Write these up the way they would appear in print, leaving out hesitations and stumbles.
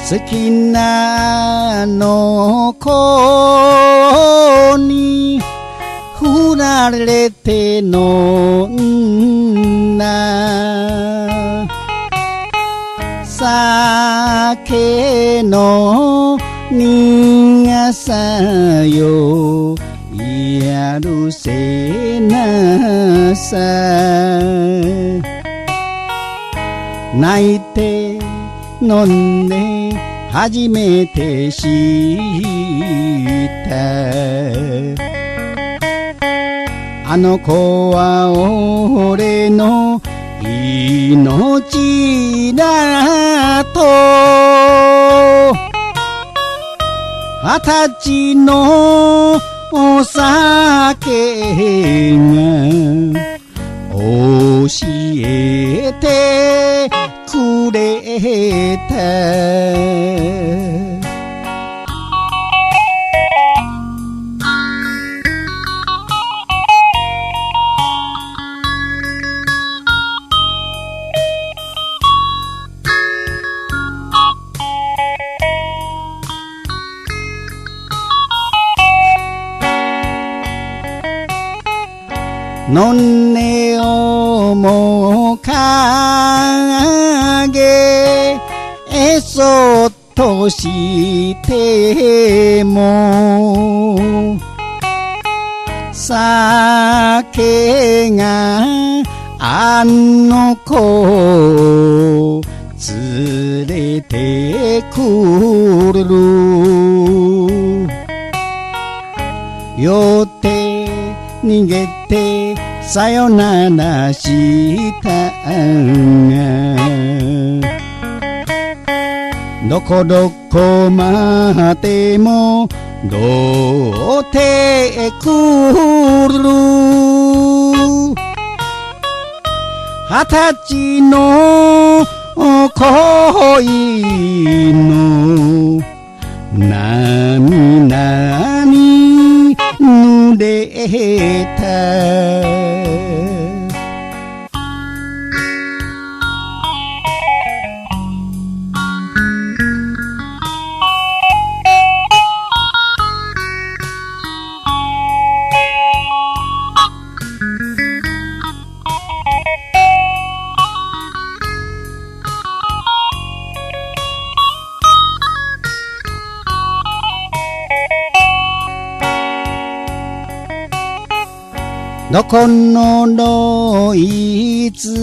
好きなあの子に振られて飲んだ酒の苦さよやるせなさ泣いて飲んで初めて知ったあの子は俺の命だと20歳のお酒が教えてくれたのんねをもかげえそっとしても酒があの子を連れてくるよって逃げてさよならしたがどこどこまでもどうてくる20歳の恋の涙に濡れたどこのどいつ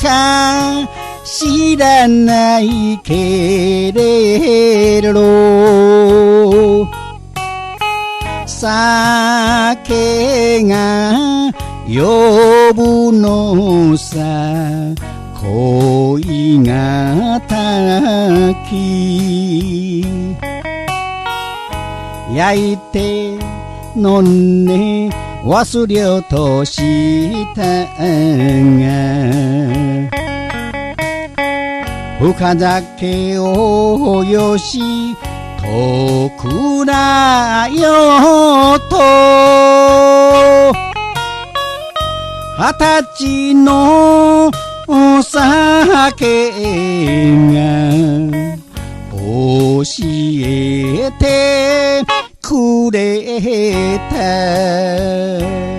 か知らないけれど酒が呼ぶのさ恋がたき焼いて飲んで忘れようとしたが深酒をよしとくらよと20歳のお酒が教えてくれた